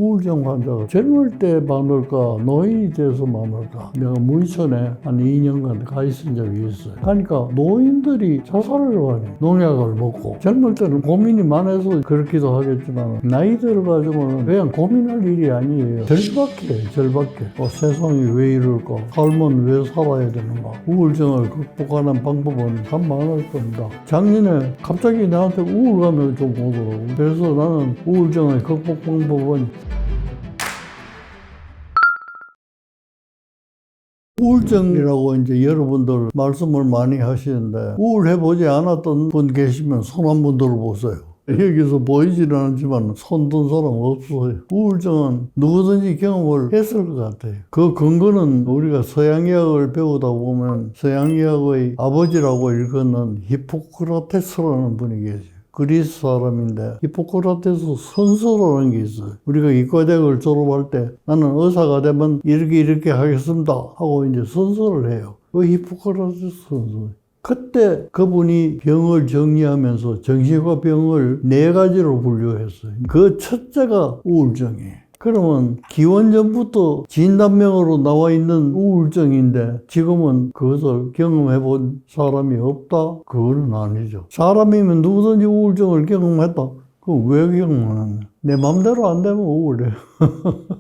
우울증 환자가 젊을 때 많을까 노인이 돼서 많을까. 내가 무의촌에 한 2년간 가 있은 적이 있어요. 그러니까 노인들이 자살을 하네. 농약을 먹고. 젊을 때는 고민이 많아서 그렇기도 하겠지만 나이 들어가지고는 그냥 고민할 일이 아니에요. 절박해. 세상이 왜 이럴까? 삶은 왜 살아야 되는가? 우울증을 극복하는 방법은 참 많을 겁니다. 작년에 갑자기 나한테 우울감이 좀 오더라고. 그래서 나는 우울증의 극복 방법은 우울증이라고 이제 여러분들 말씀을 많이 하시는데 우울해보지 않았던 분 계시면 손 한번 들어보세요. 여기서 보이지는 않지만 손 든 사람 없어요. 우울증은 누구든지 경험을 했을 것 같아요. 그 근거는 우리가 서양의학을 배우다 보면 서양의학의 아버지라고 일컫는 히포크라테스라는 분이 계세요. 그리스 사람인데 히포크라테스 선서라는 게 있어요. 우리가 의과대학을 졸업할 때 나는 의사가 되면 이렇게 하겠습니다 하고 이제 선서를 해요. 그 히포크라테스 선서. 그때 그분이 병을 정리하면서 정신과 병을 4가지로 분류했어요. 그 첫째가 우울증이에요. 그러면 기원전부터 진단명으로 나와 있는 우울증인데 지금은 그것을 경험해 본 사람이 없다? 그거는 아니죠. 사람이면 누구든지 우울증을 경험했다. 그거 왜 경험하느냐? 내 맘대로 안 되면 우울해요.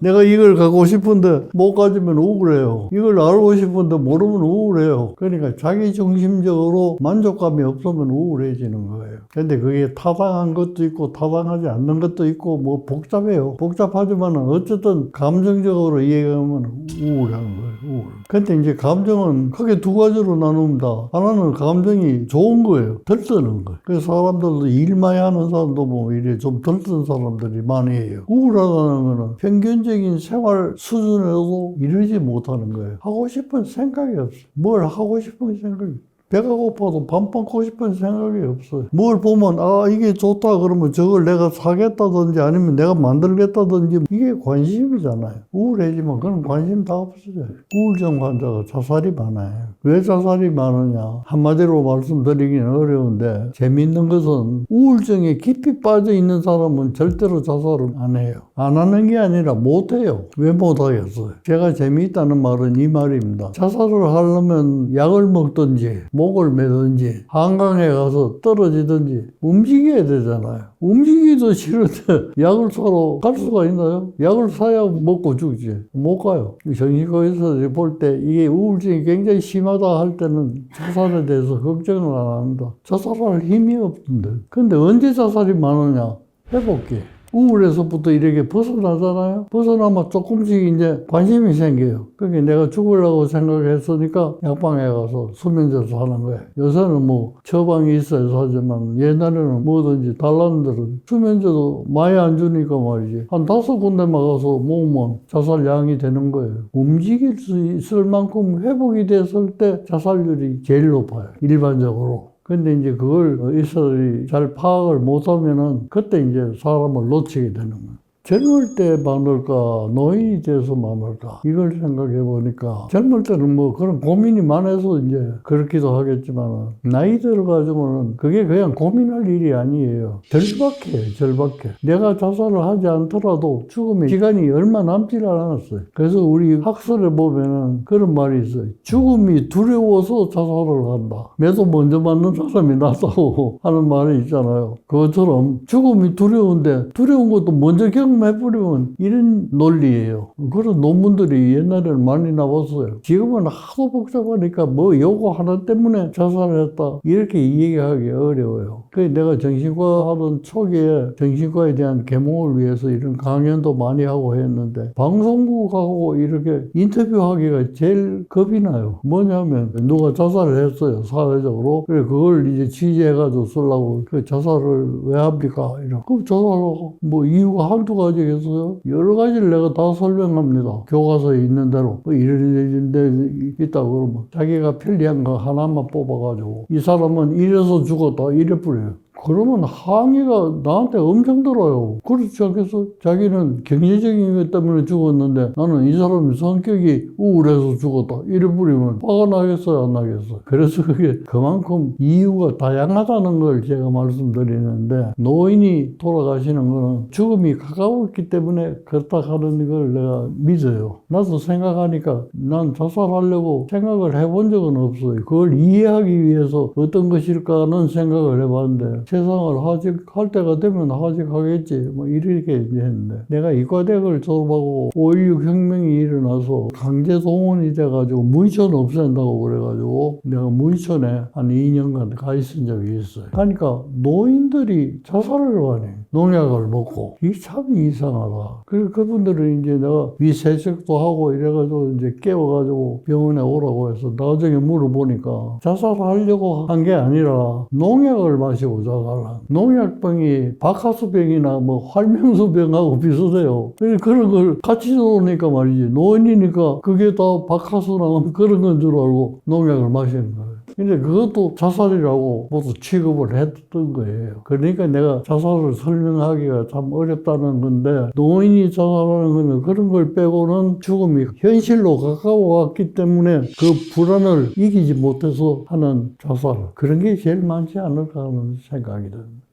내가 이걸 갖고 싶은데 못 가지면 우울해요. 이걸 알고 싶은데 모르면 우울해요. 그러니까 자기 중심적으로 만족감이 없으면 우울해지는 거예요. 근데 그게 타당한 것도 있고 타당하지 않는 것도 있고 뭐 복잡해요. 복잡하지만 어쨌든 감정적으로 이해하면 우울한 거예요. 우울. 근데 이제 감정은 크게 2가지로 나눕니다. 하나는 감정이 좋은 거예요. 들뜨는 거예요. 그래서 사람들도 일 많이 하는 사람도 뭐 이래 좀 들뜬 사람들이 많이 해요. 우울하다는 거는 평균적인 생활 수준에도 이르지 못하는 거예요. 하고 싶은 생각이 없어요. 뭘 하고 싶은 생각이 배가 고파도 밥 먹고 싶은 생각이 없어요. 뭘 보면 이게 좋다 그러면 저걸 내가 사겠다든지 아니면 내가 만들겠다든지 이게 관심이잖아요. 우울해지면 그런 관심 다 없어져요. 우울증 환자가 자살이 많아요. 왜 자살이 많으냐? 한마디로 말씀드리기는 어려운데 재미있는 것은 우울증에 깊이 빠져 있는 사람은 절대로 자살을 안 해요. 안 하는 게 아니라 못 해요. 왜 못 하겠어요? 제가 재미있다는 말은 이 말입니다. 자살을 하려면 약을 먹든지 목을 매든지 한강에 가서 떨어지든지 움직여야 되잖아요. 움직이기도 싫은데 약을 사러 갈 수가 있나요? 약을 사야 먹고 죽지. 못 가요. 정신과에서 볼 때 이게 우울증이 굉장히 심하다 할 때는 자살에 대해서 걱정을 안 합니다. 자살할 힘이 없던데. 근데 언제 자살이 많으냐? 회복기. 우울에서부터 이렇게 벗어나잖아요. 벗어나면 조금씩 이제 관심이 생겨요. 그게 내가 죽으려고 생각했으니까 약방에 가서 수면제도 하는 거예요. 요새는 뭐 처방이 있어서 하지만 옛날에는 뭐든지 달라는 데는 수면제도 많이 안 주니까 말이지. 한 5군데만 가서 모으면 자살량이 되는 거예요. 움직일 수 있을 만큼 회복이 됐을 때 자살률이 제일 높아요. 일반적으로. 근데 이제 그걸 의사들이 잘 파악을 못하면은 그때 이제 사람을 놓치게 되는 거예요. 젊을 때 많을까 노인이 돼서 많을까 이걸 생각해 보니까 젊을 때는 뭐 그런 고민이 많아서 이제 그렇기도 하겠지만 나이 들어가지고는 그게 그냥 고민할 일이 아니에요. 절박해. 내가 자살을 하지 않더라도 죽음의 시간이 얼마 남지 않았어요. 그래서 우리 학설에 보면은 그런 말이 있어요. 죽음이 두려워서 자살을 한다. 매도 먼저 맞는 사람이 낫다고 하는 말이 있잖아요. 그것처럼 죽음이 두려운데 두려운 것도 먼저 해버리면 이런 논리예요. 그런 논문들이 옛날에는 많이 나왔어요. 지금은 하도 복잡하니까 뭐 요거 하나 때문에 자살했다 이렇게 얘기하기 어려워요. 그래서 내가 정신과 하던 초기에 정신과에 대한 계몽을 위해서 이런 강연도 많이 하고 했는데 방송국하고 이렇게 인터뷰하기가 제일 겁이 나요. 뭐냐면 누가 자살을 했어요. 사회적으로. 그래 그걸 이제 취재해가지고 쓰려고 그 자살을 왜 합니까? 이런. 그 자살하고 뭐 이유가 한두 가지겠어요? 여러 가지를 내가 다 설명합니다. 교과서에 있는 대로. 이런 데 있다 그러면 자기가 편리한 거 하나만 뽑아가지고 이 사람은 이래서 죽었다 이래 뿌려요. 그러면 항의가 나한테 엄청 들어요. 그렇지 않겠어? 자기는 경제적인 것 때문에 죽었는데 나는 이 사람이 성격이 우울해서 죽었다. 이래 부리면 화가 나겠어요? 안 나겠어요? 그래서 그게 그만큼 이유가 다양하다는 걸 제가 말씀드리는데, 노인이 돌아가시는 거는 죽음이 가까웠기 때문에 그렇다 하는 걸 내가 믿어요. 나도 생각하니까 난 자살하려고 생각을 해본 적은 없어요. 그걸 이해하기 위해서 어떤 것일까는 생각을 해봤는데, 세상을 하직할 때가 되면 하직하겠지 뭐 이렇게 했는데, 내가 이과대학을 졸업하고 5.16 혁명이 일어나서 강제 동원이 돼가지고 무의천 없앤다고 그래가지고 내가 무의천에 한 2년간 가 있은 적이 있어요. 그러니까 노인들이 자살을 하네. 농약을 먹고. 이게 참 이상하다. 그래서 그분들은 이제 내가 위세척도 하고 이래가지고 이제 깨워가지고 병원에 오라고 해서 나중에 물어보니까 자살하려고 한 게 아니라 농약을 마시고 자살한. 농약병이 박하수병이나 뭐 활명수병하고 비슷해요. 그런 걸 같이 들어오니까 말이지. 노인이니까 그게 다 박하수나 그런 건 줄 알고 농약을 마시는 거예요. 근데 그것도 자살이라고 모두 취급을 했던 거예요. 그러니까 내가 자살을 설명하기가 참 어렵다는 건데, 노인이 자살하는 거는 그런 걸 빼고는 죽음이 현실로 가까워 왔기 때문에 그 불안을 이기지 못해서 하는 자살, 그런 게 제일 많지 않을까 하는 생각이 듭니다.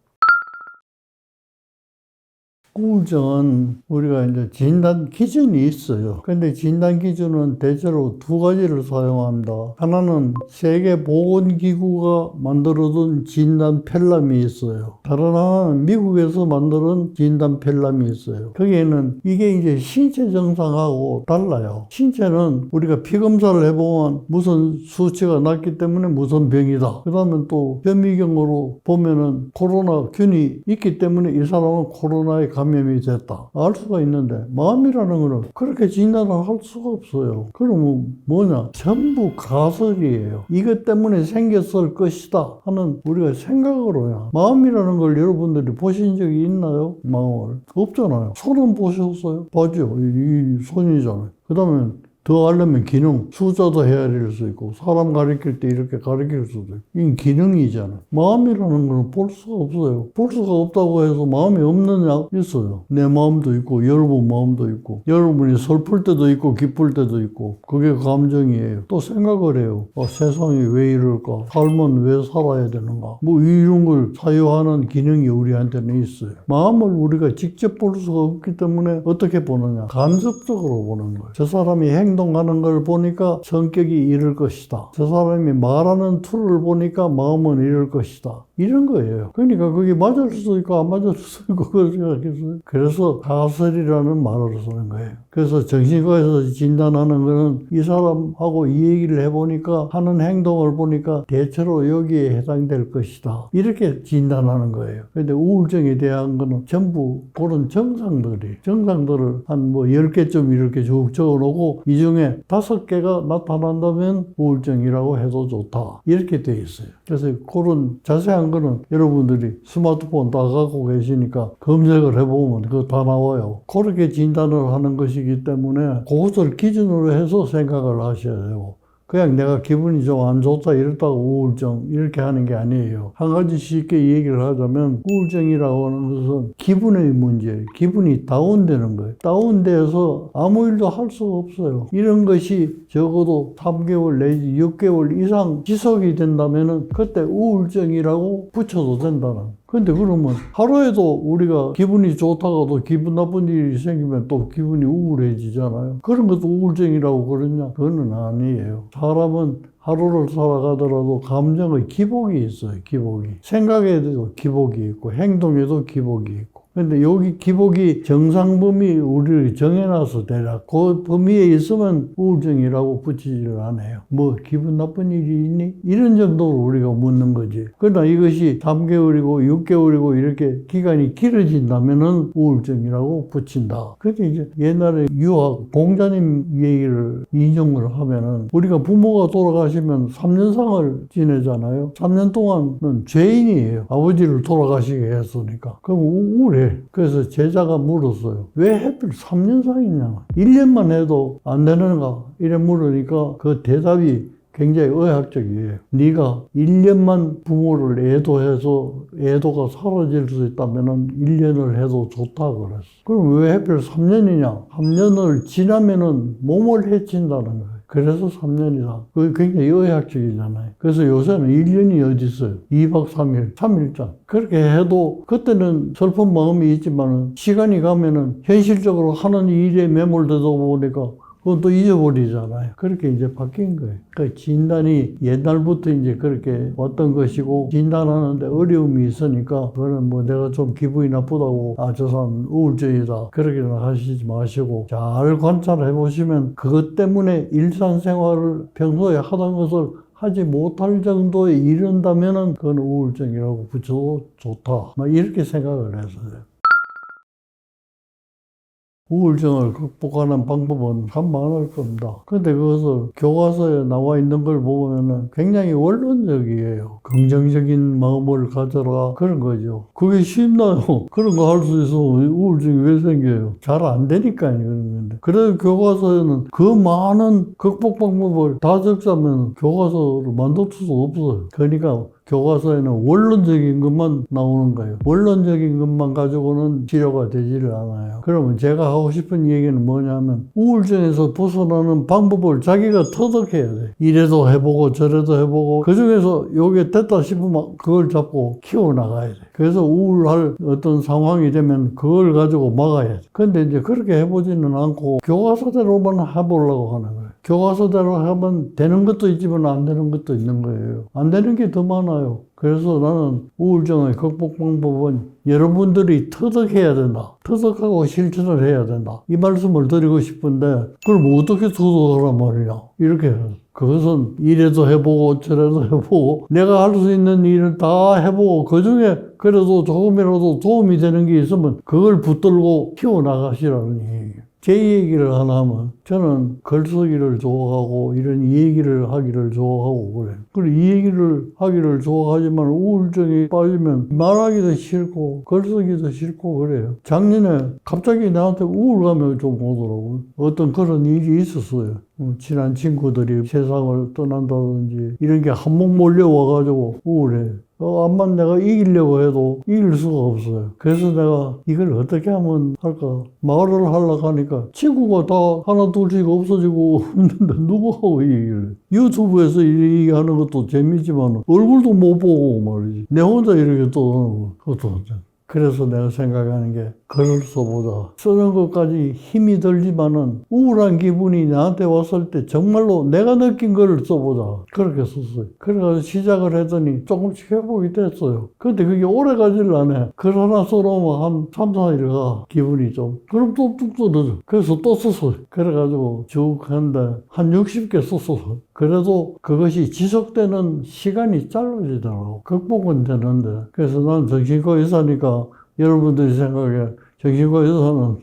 우울증은 우리가 이제 진단 기준이 있어요. 근데 진단 기준은 대체로 두 가지를 사용합니다. 하나는 세계보건기구가 만들어둔 진단 편람이 있어요. 다른 하나는 미국에서 만든 진단 편람이 있어요. 거기에는 이게 이제 신체 증상하고 달라요. 신체는 우리가 피 검사를 해보면 무슨 수치가 낮기 때문에 무슨 병이다. 그 다음에 또 현미경으로 보면은 코로나균이 있기 때문에 이 사람은 코로나에 감염이 됐다. 알 수가 있는데, 마음이라는 거는 그렇게 진단을 할 수가 없어요. 그러면 뭐냐? 전부 가설이에요. 이것 때문에 생겼을 것이다 하는 우리가 생각으로야. 마음이라는 걸 여러분들이 보신 적이 있나요? 마음을. 없잖아요. 손은 보셨어요? 봤죠? 이 손이잖아요. 그 다음에 더 알려면 기능, 숫자도 헤아릴 수 있고, 사람 가리킬 때 이렇게 가리킬 수도 있고, 이건 기능이잖아요. 마음이라는 건 볼 수가 없어요. 볼 수가 없다고 해서 마음이 없느냐? 있어요. 내 마음도 있고, 여러분 마음도 있고, 여러분이 슬플 때도 있고, 기쁠 때도 있고, 그게 감정이에요. 또 생각을 해요. 세상이 왜 이럴까? 삶은 왜 살아야 되는가? 뭐 이런 걸 사유하는 기능이 우리한테는 있어요. 마음을 우리가 직접 볼 수가 없기 때문에 어떻게 보느냐? 간접적으로 보는 거예요. 저 사람이 행동하는 걸 보니까 성격이 이럴 것이다. 저 사람이 말하는 툴을 보니까 마음은 이럴 것이다. 이런 거예요. 그러니까 그게 맞을 수도 있고 안 맞을 수도 있고 그러겠어요. 그래서 가설이라는 말을 쓰는 거예요. 그래서 정신과에서 진단하는 거는 이 사람하고 이 얘기를 해보니까 하는 행동을 보니까 대체로 여기에 해당될 것이다. 이렇게 진단하는 거예요. 근데 우울증에 대한 거는 전부 그런 정상들을 한 뭐 10개쯤 이렇게 쭉 적어놓고 이 중에 5개가 나타난다면 우울증이라고 해도 좋다. 이렇게 돼 있어요. 그래서 그런 자세한 거는 여러분들이 스마트폰 다 갖고 계시니까 검색을 해보면 그거 다 나와요. 그렇게 진단을 하는 것이기 때문에 그것을 기준으로 해서 생각을 하셔야 되고, 그냥 내가 기분이 좀 안 좋다 이렇다고 우울증 이렇게 하는 게 아니에요. 한 가지 쉽게 얘기를 하자면 우울증이라고 하는 것은 기분의 문제예요. 기분이 다운되는 거예요. 다운돼서 아무 일도 할 수가 없어요. 이런 것이 적어도 3개월 내지 6개월 이상 지속이 된다면 그때 우울증이라고 붙여도 된다는. 근데 그러면 하루에도 우리가 기분이 좋다가도 기분 나쁜 일이 생기면 또 기분이 우울해지잖아요. 그런 것도 우울증이라고 그러냐? 그거는 아니에요. 사람은 하루를 살아가더라도 감정의 기복이 있어요. 기복이. 생각에도 기복이 있고 행동에도 기복이 있고. 근데 여기 기복이 정상 범위 우리를 정해놔서 대략 그 범위에 있으면 우울증이라고 붙이지를 않아요. 뭐 기분 나쁜 일이 있니? 이런 정도로 우리가 묻는 거지. 그러나 이것이 3개월이고 6개월이고 이렇게 기간이 길어진다면은 우울증이라고 붙인다. 그런데 이제 옛날에 유학 공자님 얘기를 인용을 하면은 우리가 부모가 돌아가시면 3년상을 지내잖아요. 3년 동안은 죄인이에요. 아버지를 돌아가시게 했으니까. 그럼 우울해. 그래서 제자가 물었어요. 왜 하필 3년상이냐? 1년만 해도 안 되는가? 이래 물으니까 그 대답이 굉장히 의학적이에요. 네가 1년만 부모를 애도해서 애도가 사라질 수 있다면 1년을 해도 좋다 그랬어. 그럼 왜 하필 3년이냐? 3년을 지나면은 몸을 해친다는 거예요. 그래서 3년이다. 그게 굉장히 의학적이잖아요. 그래서 요새는 1년이 어디 있어요? 2박 3일, 3일장. 그렇게 해도 그때는 슬픈 마음이 있지만 시간이 가면은 현실적으로 하는 일에 매몰되다 보니까 그건 또 잊어버리잖아요. 그렇게 이제 바뀐 거예요. 그러니까 진단이 옛날부터 이제 그렇게 왔던 것이고, 진단하는데 어려움이 있으니까, 그거는 뭐 내가 좀 기분이 나쁘다고, 저 사람 우울증이다. 그렇게는 하시지 마시고, 잘 관찰해 보시면, 그것 때문에 일상생활을 평소에 하던 것을 하지 못할 정도에 이른다면은, 그건 우울증이라고 붙여도 좋다. 막 이렇게 생각을 했어요. 우울증을 극복하는 방법은 참 많을 겁니다. 근데 그것을 교과서에 나와 있는 걸 보면은 굉장히 원론적이에요. 긍정적인 마음을 가져라. 그런 거죠. 그게 쉽나요? 그런 거 할 수 있어. 우울증이 왜 생겨요? 잘 안 되니까요. 그런 건데. 그래서 교과서에는 그 많은 극복 방법을 다 적자면 교과서를 만들 수가 없어요. 그러니까 교과서에는 원론적인 것만 나오는 거예요. 원론적인 것만 가지고는 치료가 되지를 않아요. 그러면 제가 하고 싶은 얘기는 뭐냐면 우울증에서 벗어나는 방법을 자기가 터득해야 돼. 이래도 해보고 저래도 해보고 그중에서 요게 됐다 싶으면 그걸 잡고 키워나가야 돼. 그래서 우울할 어떤 상황이 되면 그걸 가지고 막아야 돼. 근데 이제 그렇게 해보지는 않고 교과서대로만 해보려고 하는 거예요. 교과서대로 하면 되는 것도 있지만 안 되는 것도 있는 거예요. 안 되는 게 더 많아요. 그래서 나는 우울증의 극복 방법은 여러분들이 터득해야 된다. 터득하고 실천을 해야 된다. 이 말씀을 드리고 싶은데 그럼 어떻게 터득하란 말이냐. 이렇게 해요. 그것은 이래도 해보고 저래도 해보고 내가 할 수 있는 일을 다 해보고 그중에 그래도 조금이라도 도움이 되는 게 있으면 그걸 붙들고 키워나가시라는 얘기예요. 제 얘기를 하나 하면 저는 글쓰기를 좋아하고 이런 얘기를 하기를 좋아하고 그래요. 그리고 이 얘기를 하기를 좋아하지만 우울증이 빠지면 말하기도 싫고 글쓰기도 싫고 그래요. 작년에 갑자기 나한테 우울감이 좀 오더라고요. 어떤 그런 일이 있었어요. 친한 친구들이 세상을 떠난다든지 이런 게 한몫 몰려와가지고 우울해. 암만 내가 이기려고 해도 이길 수가 없어요. 그래서 내가 이걸 어떻게 하면 할까? 말을 하려고 하니까 친구가 다 하나 둘씩 없어지고 있는데 누구하고 얘기를 해? 유튜브에서 얘기하는 것도 재밌지만 얼굴도 못 보고 말이지. 내 혼자 이렇게 떠드는 것도 그래서 내가 생각하는 게 글을 써보자. 쓰는 것까지 힘이 들지만은 우울한 기분이 나한테 왔을 때 정말로 내가 느낀 글을 써보자. 그렇게 썼어요. 그래서 시작을 했더니 조금씩 회복이 됐어요. 근데 그게 오래 가지를 않아. 글 하나 써놓으면 한 3, 4일 가 기분이 좀. 그럼 또 뚝 떨어져. 그래서 또 썼어요. 그래가지고 쭉 했는데 한 60개 썼어요. 그래도 그것이 지속되는 시간이 짧아지더라고. 극복은 되는데. 그래서 난 정신과 의사니까 여러분들이 생각해 정신과 의사는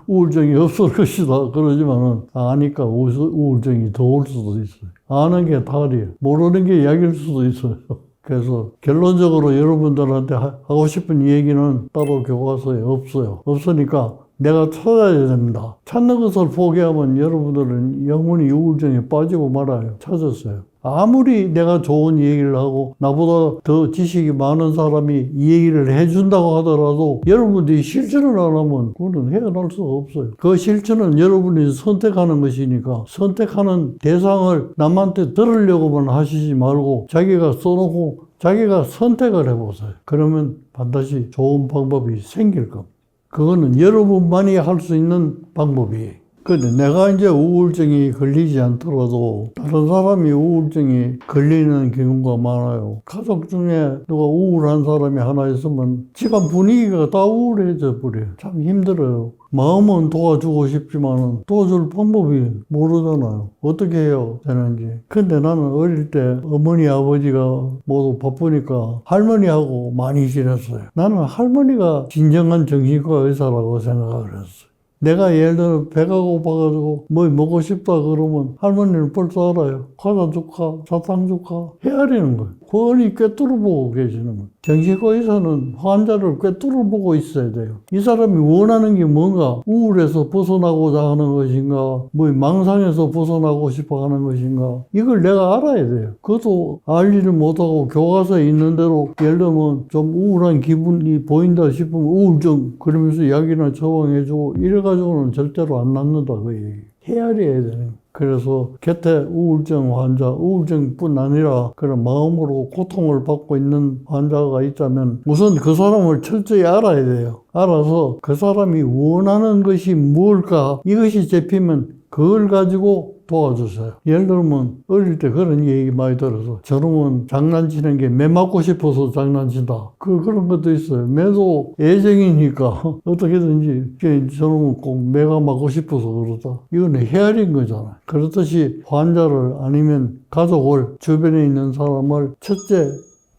우울증이 없을 것이다. 그러지만은 아니까 우울증이 더 올 수도 있어요. 아는 게 달이에요. 모르는 게 약일 수도 있어요. 그래서 결론적으로 여러분들한테 하고 싶은 얘기는 따로 교과서에 없어요. 없으니까 내가 찾아야 됩니다. 찾는 것을 포기하면 여러분들은 영원히 우울증에 빠지고 말아요. 찾았어요. 아무리 내가 좋은 얘기를 하고 나보다 더 지식이 많은 사람이 이 얘기를 해준다고 하더라도 여러분들이 실천을 안 하면 그거는 헤어날 수가 없어요. 그 실천은 여러분이 선택하는 것이니까 선택하는 대상을 남한테 들으려고만 하시지 말고 자기가 써놓고 자기가 선택을 해보세요. 그러면 반드시 좋은 방법이 생길 겁니다. 그거는 여러분만이 할 수 있는 방법이에요. 근데 내가 이제 우울증이 걸리지 않더라도 다른 사람이 우울증이 걸리는 경우가 많아요. 가족 중에 누가 우울한 사람이 하나 있으면 집안 분위기가 다 우울해져 버려요. 참 힘들어요. 마음은 도와주고 싶지만 도와줄 방법이 모르잖아요. 어떻게 해야 되는지. 근데 나는 어릴 때 어머니 아버지가 모두 바쁘니까 할머니하고 많이 지냈어요. 나는 할머니가 진정한 정신과 의사라고 생각을 했어요. 내가 예를 들어 배가 고파가지고 뭐 먹고 싶다 그러면 할머니는 벌써 알아요. 과자 줄까? 사탕 줄까? 헤아리는 거예요. 훤히 꿰뚫어 보고 계시는 거예요. 정신과 의사는 환자를 꿰뚫어 보고 있어야 돼요. 이 사람이 원하는 게 뭔가, 우울해서 벗어나고자 하는 것인가, 뭐 망상에서 벗어나고 싶어 하는 것인가, 이걸 내가 알아야 돼요. 그것도 알지를 못하고 교과서에 있는 대로, 예를 들면 좀 우울한 기분이 보인다 싶으면 우울증 그러면서 약이나 처방해주고 이래가지고는 절대로 안 낫는다 그 얘기. 헤아려야 되는 거예요. 그래서 곁에 우울증 환자, 우울증뿐 아니라 그런 마음으로 고통을 받고 있는 환자가 있다면 우선 그 사람을 철저히 알아야 돼요. 알아서 그 사람이 원하는 것이 무엇일까, 이것이 잡히면 그걸 가지고 도와주세요. 예를 들면 어릴 때 그런 얘기 많이 들어서 저놈은 장난치는 게 매 맞고 싶어서 장난친다. 그런 것도 있어요. 매도 애정이니까 어떻게든지 저놈은 꼭 매가 맞고 싶어서 그러다. 이건 헤아린 거잖아요. 그렇듯이 환자를 아니면 가족을, 주변에 있는 사람을 첫째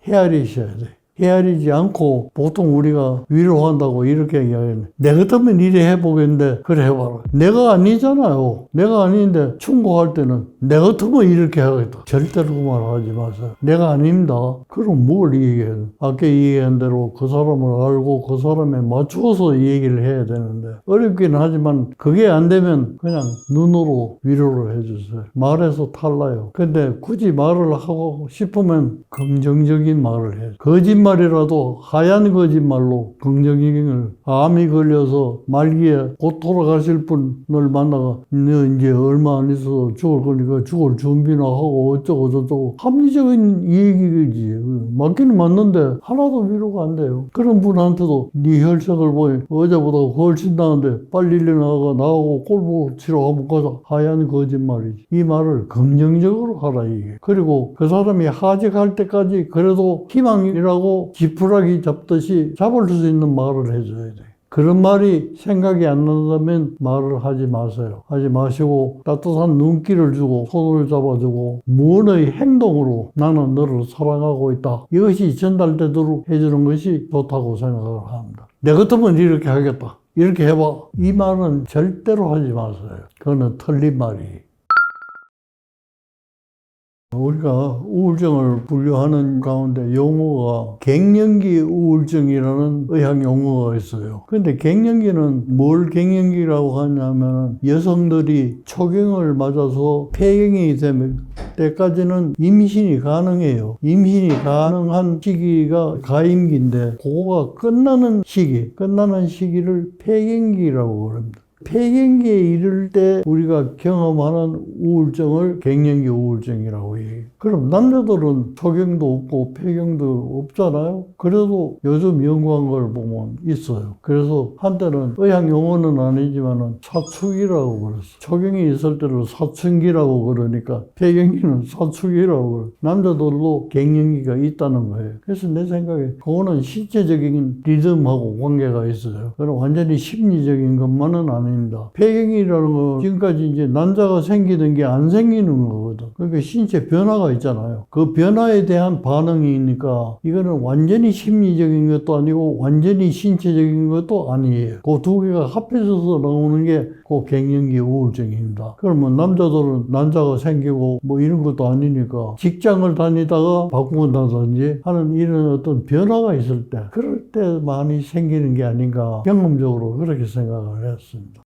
헤아리셔야 돼요. 헤아리지 않고 보통 우리가 위로한다고 이렇게 이야기하는, 내 같으면 이래 해보겠는데 그래 해봐라. 내가 아니잖아요. 내가 아닌데 충고할 때는 내 같으면 이렇게 하겠다. 절대로 그 말 하지 마세요. 내가 아닙니다. 그럼 뭘 얘기해야 돼? 아까 얘기한 대로 그 사람을 알고 그 사람에 맞추어서 얘기를 해야 되는데 어렵긴 하지만 그게 안 되면 그냥 눈으로 위로를 해주세요. 말해서 탈라요. 근데 굳이 말을 하고 싶으면 긍정적인 말을 해요. 거짓말이라도 하얀 거짓말로 긍정적인, 암이 걸려서 말기에 곧 돌아가실 분을 만나가 너 이제 얼마 안 있어서 죽을 거니까 죽을 준비나 하고 어쩌고 저쩌고 합리적인 얘기지. 맞기는 맞는데 하나도 위로가 안 돼요. 그런 분한테도 네 혈색을 보니 어제보다 훨씬 나은데 빨리 일어나가 나하고 골프 치러 한번 가자. 하얀 거짓말이지. 이 말을 긍정적으로 하라 이게. 그리고 그 사람이 하직할 때까지 그래도 희망이라고 지푸라기 잡듯이 잡을 수 있는 말을 해줘야 돼. 그런 말이 생각이 안 난다면 말을 하지 마세요. 하지 마시고 따뜻한 눈길을 주고 손을 잡아주고 무언의 행동으로 나는 너를 사랑하고 있다. 이것이 전달되도록 해주는 것이 좋다고 생각을 합니다. 내 같으면 이렇게 하겠다. 이렇게 해봐. 이 말은 절대로 하지 마세요. 그거는 틀린 말이에요. 우리가 우울증을 분류하는 가운데 용어가 갱년기 우울증이라는 의학 용어가 있어요. 근데 갱년기는 뭘 갱년기라고 하냐면 여성들이 초경을 맞아서 폐경이 되면 때까지는 임신이 가능해요. 임신이 가능한 시기가 가임기인데 그거가 끝나는 시기를 폐경기라고 합니다. 폐경기에 이를 때 우리가 경험하는 우울증을 갱년기 우울증이라고 해요. 그럼 남자들은 초경도 없고 폐경도 없잖아요. 그래도 요즘 연구한 걸 보면 있어요. 그래서 한때는 의학 용어는 아니지만 사춘기라고 그랬어요. 초경이 있을 때를 사춘기라고 그러니까 폐경기는 사춘기라고 그래요. 남자들도 갱년기가 있다는 거예요. 그래서 내 생각에 그거는 신체적인 리듬하고 관계가 있어요. 그럼 완전히 심리적인 것만은 아니에요. 폐경이라는 거 지금까지 이제 난자가 생기는 게 안 생기는 거거든. 그러니까 신체 변화가 있잖아요. 그 변화에 대한 반응이니까 이거는 완전히 심리적인 것도 아니고 완전히 신체적인 것도 아니에요. 그 두 개가 합해져서 나오는 게 그 갱년기 우울증입니다. 그러면 남자들은 난자가 생기고 뭐 이런 것도 아니니까 직장을 다니다가 바꾼다든지 하는 이런 어떤 변화가 있을 때 그럴 때 많이 생기는 게 아닌가 경험적으로 그렇게 생각을 했습니다.